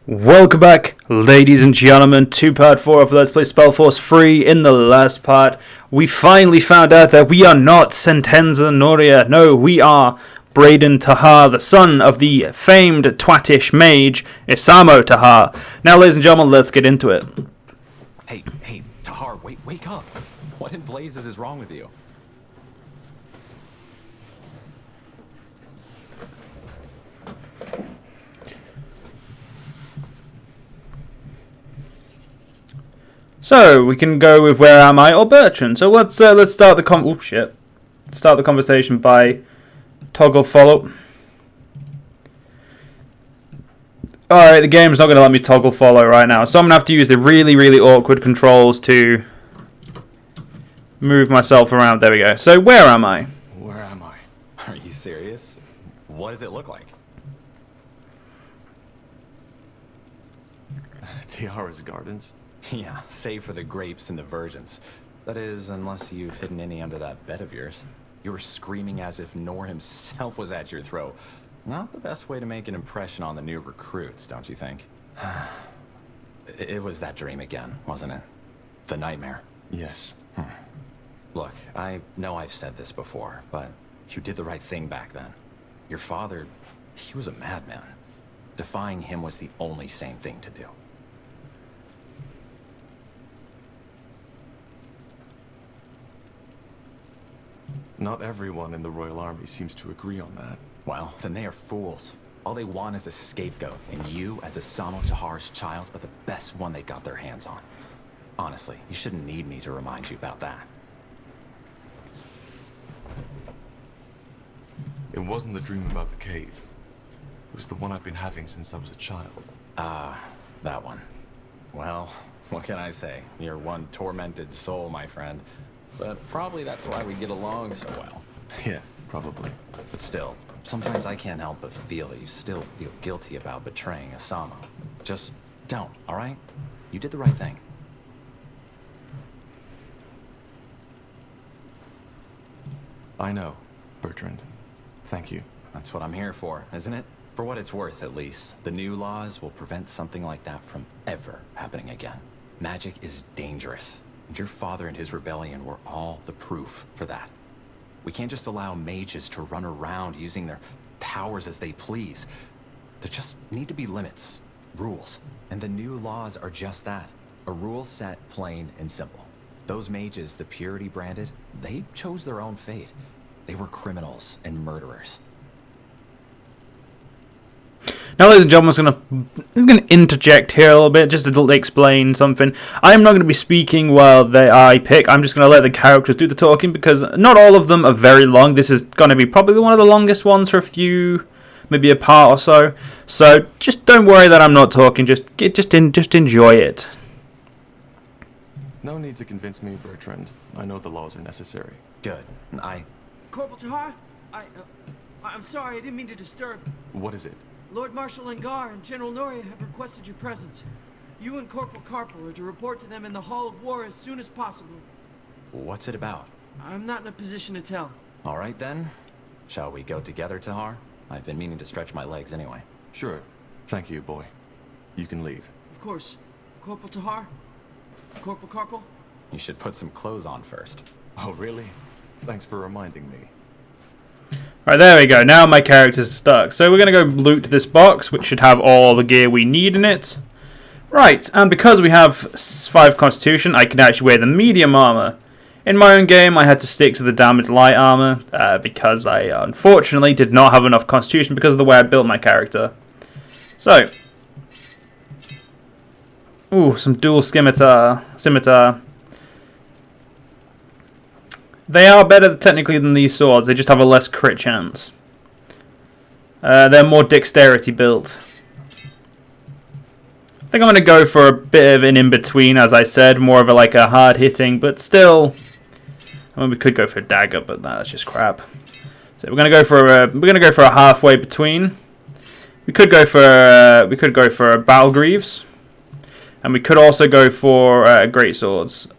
Welcome back, ladies and gentlemen, to part 4 of Let's Play SpellForce 3. In the last part, we finally found out that we are not Sentenza Noria. No, we are Braden Tahar, the son of the famed twatish mage, Isamo Tahar. Now, ladies and gentlemen, let's get into it. Hey, Tahar, wake up. What in blazes is wrong with you? So, we can go with Where Am I or Bertrand. So let's start the Start the conversation by toggle follow. Alright, the game's not going to let me toggle follow right now, so I'm going to have to use the really awkward controls to move myself around. There we go. So, where am I? Where am I? Are you serious? What does it look like? Tiara's gardens. Yeah, save for the grapes and the virgins. That is, unless you've hidden any under that bed of yours. You were screaming as if Nor himself was at your throat. Not the best way to make an impression on the new recruits, don't you think? It was that dream again, wasn't it? The nightmare. Yes. Look, I know I've said this before, but you did the right thing back then. Your father, he was a madman. Defying him was the only sane thing to do. Not everyone in the Royal Army seems to agree on that. Well, then they are fools. All they want is a scapegoat, and you, as Isamo Tahar's child, are the best one they got their hands on. Honestly, you shouldn't need me to remind you about that. It wasn't the dream about the cave. It was the one I've been having since I was a child. That one. Well, what can I say? You're one tormented soul, my friend. But probably that's why we get along so well. Yeah, probably. But still, sometimes I can't help but feel that you still feel guilty about betraying Isamo. Just don't, alright? You did the right thing. I know, Bertrand. Thank you. That's what I'm here for, isn't it? For what it's worth, at least, the new laws will prevent something like that from ever happening again. Magic is dangerous. And your father and his rebellion were all the proof for that. We can't just allow mages to run around using their powers as they please. There just need to be limits, rules. And the new laws are just that. A rule set plain and simple. Those mages the Purity branded, they chose their own fate. They were criminals and murderers. Now, ladies and gentlemen, I'm going to interject here a little bit just to explain something. I'm not going to be speaking while I pick. I'm just going to let the characters do the talking because not all of them are very long. This is going to be probably one of the longest ones for a few, maybe a part or so. So just don't worry that I'm not talking. Just enjoy it. No need to convince me, Bertrand. I know the laws are necessary. Good. Corporal Tahar? I'm sorry, I didn't mean to disturb. What is it? Lord Marshal Angar and General Noria have requested your presence. You and Corporal Carpel are to report to them in the Hall of War as soon as possible. What's it about? I'm not in a position to tell. All right, then. Shall we go together, Tahar? I've been meaning to stretch my legs anyway. Sure. Thank you, boy. You can leave. Of course. Corporal Tahar? Corporal Carpel? You should put some clothes on first. Oh, really? Thanks for reminding me. Right, there we go. Now my character's stuck. So we're going to go loot this box, which should have all the gear we need in it. Right, and because we have 5 constitution, I can actually wear the medium armor. In my own game, I had to stick to the damaged light armor, because I unfortunately did not have enough constitution because of the way I built my character. So, ooh, some dual scimitar. They are better technically than these swords, they just have a less crit chance. They're more dexterity built. I think I'm going to go for a bit of an in-between, as I said, more of a hard-hitting, but still... I mean, we could go for a dagger, but that's just crap. So we're going to go for a halfway between. We could go for a battle greaves, and we could also go for great swords.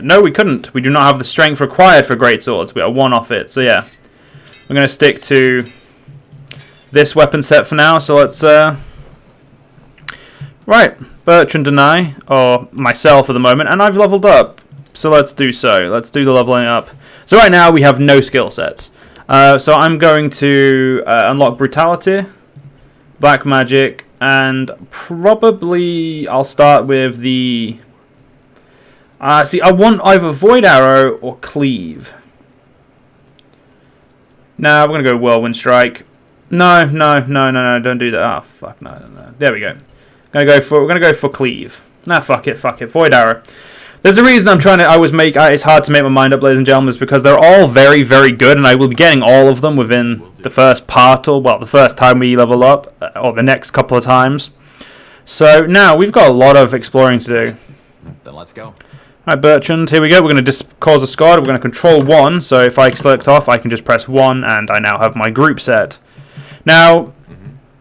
No, we couldn't. We do not have the strength required for great swords. We are 1 off it. So yeah, we're going to stick to this weapon set for now. So let's Right, Bertrand and I, or myself at the moment, and I've leveled up. So let's do so. Let's do the leveling up. So right now we have no skill sets. So I'm going to unlock Brutality, Black Magic, and probably I'll start with the... see, I want either Void Arrow or Cleave. Nah, we're going to go Whirlwind Strike. No, don't do that. Ah, fuck, no. There we go. We're gonna go for Cleave. Nah, fuck it. Void Arrow. There's a reason it's hard to make my mind up, ladies and gentlemen, is because they're all very, very good, and I will be getting all of them within the first part, or, well, the first time we level up, or the next couple of times. So, now, we've got a lot of exploring to do. Then let's go. Alright, Bertrand, here we go. We're going to cause a squad. We're going to control 1, so if I select off, I can just press 1, and I now have my group set. Now,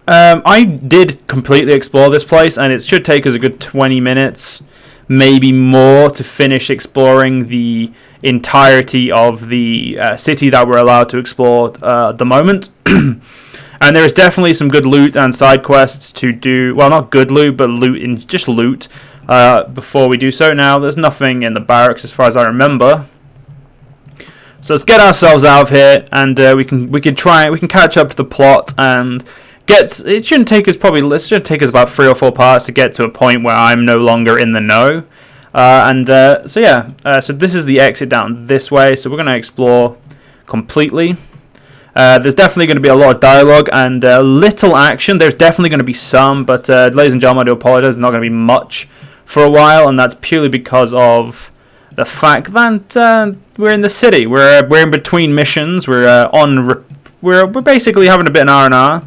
I did completely explore this place, and it should take us a good 20 minutes, maybe more, to finish exploring the entirety of the city that we're allowed to explore at the moment. And there is definitely some good loot and side quests to do. Well, not good loot, but just loot before we do so. Now, there's nothing in the barracks as far as I remember. So let's get ourselves out of here, and we can catch up to the plot and get. It shouldn't take us about 3 or 4 parts to get to a point where I'm no longer in the know. So this is the exit down this way. So we're going to explore completely. There's definitely going to be a lot of dialogue and little action. There's definitely going to be some, but ladies and gentlemen, I do apologize. There's not going to be much for a while, and that's purely because of the fact that we're in the city. We're in between missions. We're basically having a bit of R&R.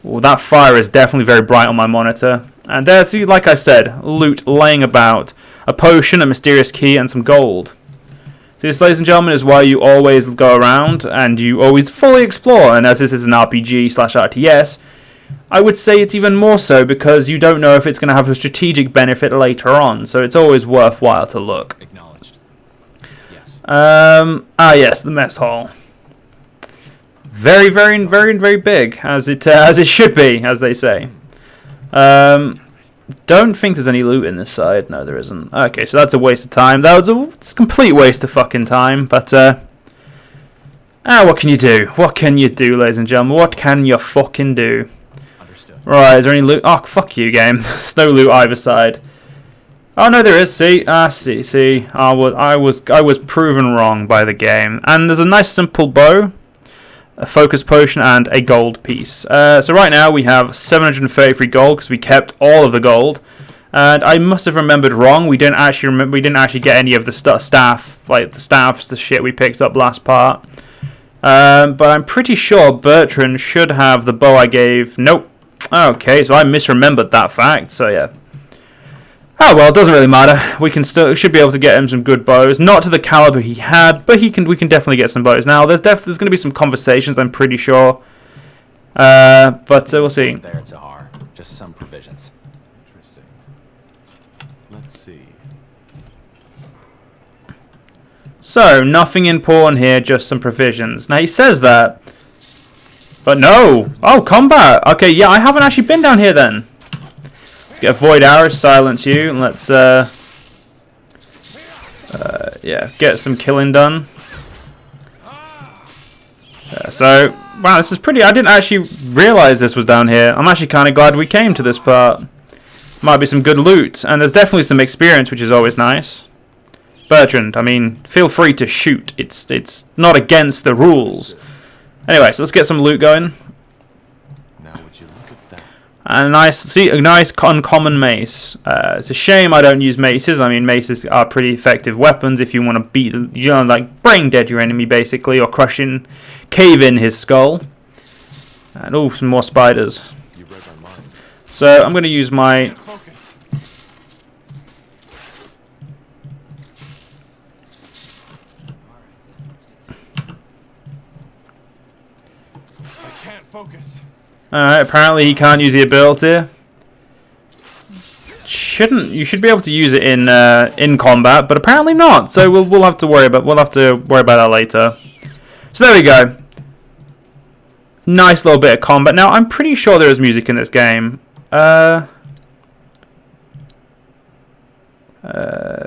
Well, that fire is definitely very bright on my monitor. And there's, like I said, loot laying about. A potion, a mysterious key, and some gold. So this, ladies and gentlemen, is why you always go around and you always fully explore. And as this is an RPG/RTS, I would say it's even more so because you don't know if it's going to have a strategic benefit later on. So it's always worthwhile to look. Acknowledged. Yes. Yes, the mess hall. Very, very, very, very big, as it should be, as they say. Don't think there's any loot in this side. No, there isn't. Okay, so that's a waste of time. It's a complete waste of fucking time. But what can you do? What can you do, ladies and gentlemen? What can you fucking do? Understood. Right, is there any loot? Oh, fuck you, game. There's no loot either side. Oh no, there is. See, see. I was proven wrong by the game. And there's a nice simple bow, a focus potion, and a gold piece. So right now we have 733 gold because we kept all of the gold. And I must have remembered wrong. We didn't actually get any of the staff, like the staffs, the shit we picked up last part. But I'm pretty sure Bertrand should have the bow I gave. Nope. Okay, so I misremembered that fact. So yeah. Oh well, it doesn't really matter. We should be able to get him some good bows, not to the caliber he had, but we can definitely get some bows. Now there's going to be some conversations, I'm pretty sure, but we'll see. There, Zahar. Just some provisions. Interesting. Let's see. So nothing important here, just some provisions. Now he says that, but no. Oh, combat. Okay, yeah, I haven't actually been down here then. Let's get a Void Arrow, silence you, and let's get some killing done. So, wow, this is pretty. I didn't actually realise this was down here. I'm actually kind of glad we came to this part. Might be some good loot, and there's definitely some experience, which is always nice. Bertrand, I mean, feel free to shoot. It's not against the rules. Anyway, so let's get some loot going. And a nice uncommon mace. It's a shame I don't use maces. I mean, maces are pretty effective weapons if you want to beat, like brain dead your enemy basically, or cave in his skull. And some more spiders. So I'm going to use my. I can't focus. Alright, apparently he can't use the ability. You should be able to use it in combat, but apparently not. So we'll have to worry about that later. So there we go. Nice little bit of combat. Now I'm pretty sure there is music in this game.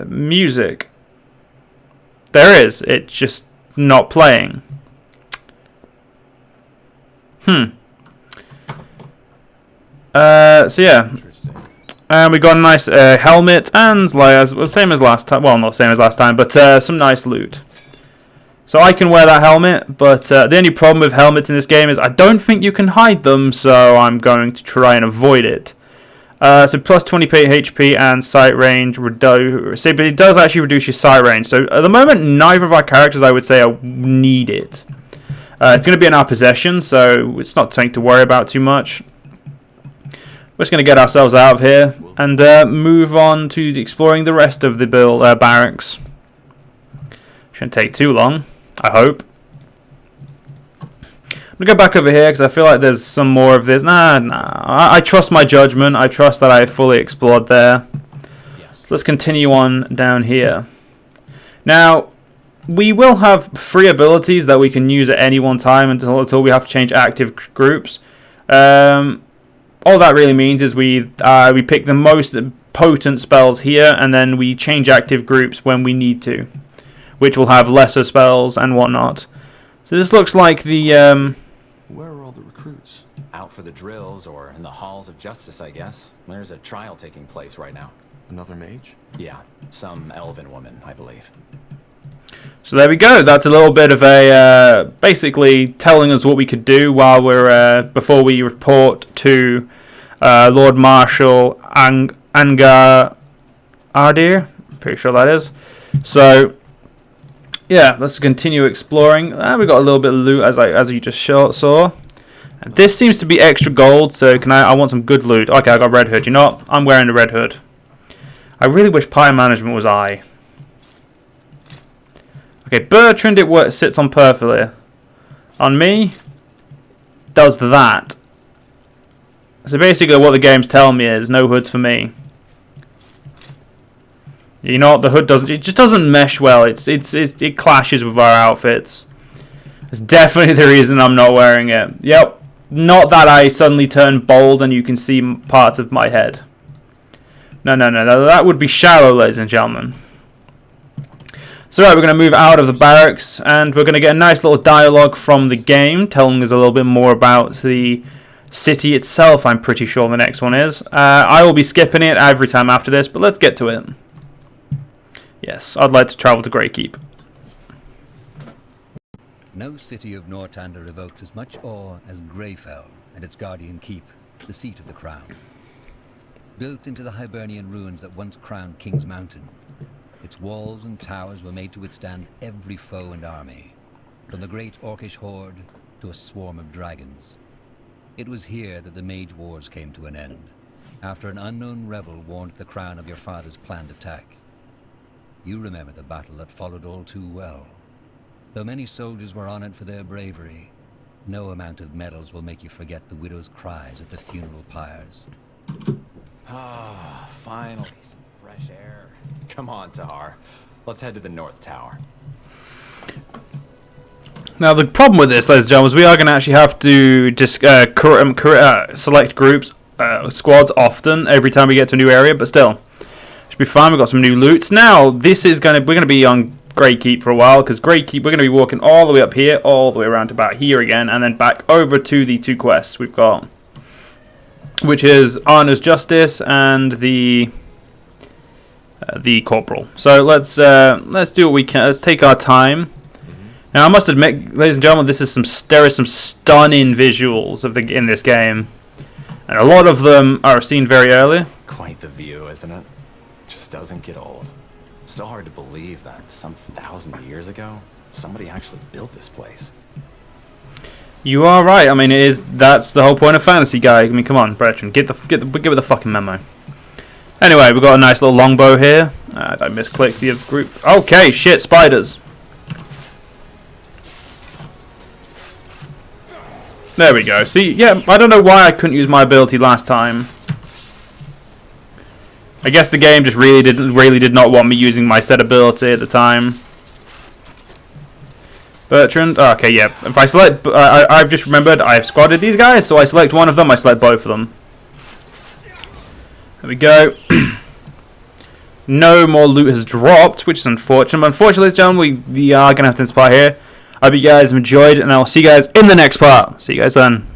Music. There is. It's just not playing. So yeah. And we got a nice helmet and same as last time. Well, not same as last time, but some nice loot. So I can wear that helmet, but the only problem with helmets in this game is I don't think you can hide them, so I'm going to try and avoid it. So plus 20 HP and sight range but it does actually reduce your sight range. So at the moment, neither of our characters, I would say, need it. It's going to be in our possession, so it's not something to worry about too much. We're just going to get ourselves out of here and move on to exploring the rest of the barracks. Shouldn't take too long, I hope. I'm going to go back over here because I feel like there's some more of this. I trust my judgment. I trust that I fully explored there. So let's continue on down here. Now, we will have free abilities that we can use at any one time until we have to change active groups. All that really means is we pick the most potent spells here, and then we change active groups when we need to, which will have lesser spells and whatnot. So this looks like the... Where are all the recruits? Out for the drills or in the halls of justice, I guess. There's a trial taking place right now. Another mage? Yeah, some elven woman, I believe. So there we go. That's a little bit of a basically telling us what we could do while we're before we report to Lord Marshal Aonir. Pretty sure that is. So yeah, let's continue exploring. We got a little bit of loot as you just saw. And this seems to be extra gold. So I want some good loot. Okay, I got red hood. You know what? I'm wearing the red hood. I really wish Pyre Management was I. Okay, Bertrand, it sits on perfectly. On me, does that. So basically what the game's telling me is no hoods for me. You know what, the hood just doesn't mesh well. It clashes with our outfits. It's definitely the reason I'm not wearing it. Yep. Not that I suddenly turn bold and you can see parts of my head. No. That would be shallow, ladies and gentlemen. So right, we're going to move out of the barracks and we're going to get a nice little dialogue from the game telling us a little bit more about the city itself. I'm pretty sure the next one is. I will be skipping it every time after this, but let's get to it. Yes, I'd like to travel to Greykeep. No city of Northander evokes as much awe as Greyfell and its guardian keep, the seat of the crown. Built into the Hibernian ruins that once crowned King's Mountain, its walls and towers were made to withstand every foe and army, from the great orcish horde to a swarm of dragons. It was here that the Mage Wars came to an end, after an unknown rebel warned the crown of your father's planned attack. You remember the battle that followed all too well. Though many soldiers were honored for their bravery, no amount of medals will make you forget the widow's cries at the funeral pyres. Ah, finally, some fresh air. Come on, Tahar. Let's head to the North Tower. Now, the problem with this, ladies and gentlemen, is we are going to actually have to just select groups, squads often, every time we get to a new area, but still. Should be fine. We've got some new loots. Now, we're going to be on Greykeep for a while, because Greykeep, we're going to be walking all the way up here, all the way around to about here again, and then back over to the two quests we've got, which is Arna's Justice and the Corporal. So let's do what we can. Let's take our time. Now, I must admit, ladies and gentlemen, there is some stunning visuals in this game, and a lot of them are seen very early. Quite the view, isn't it? Just doesn't get old. Still hard to believe that some 1,000 years ago, somebody actually built this place. You are right. I mean, that's the whole point of fantasy, guy. I mean, come on, Bertrand, get with the fucking memo. Anyway, we've got a nice little longbow here. I misclicked the group. Okay, shit, spiders. There we go. See, yeah, I don't know why I couldn't use my ability last time. I guess the game just really did not want me using my set ability at the time. Bertrand. Oh, okay, yeah. If I select, I've just remembered I've squadded these guys, so I select one of them. I select both of them. There we go. no more loot has dropped, which is unfortunate. But unfortunately, ladies and gentlemen, we are going to have to end this part here. I hope you guys have enjoyed, and I'll see you guys in the next part. See you guys then.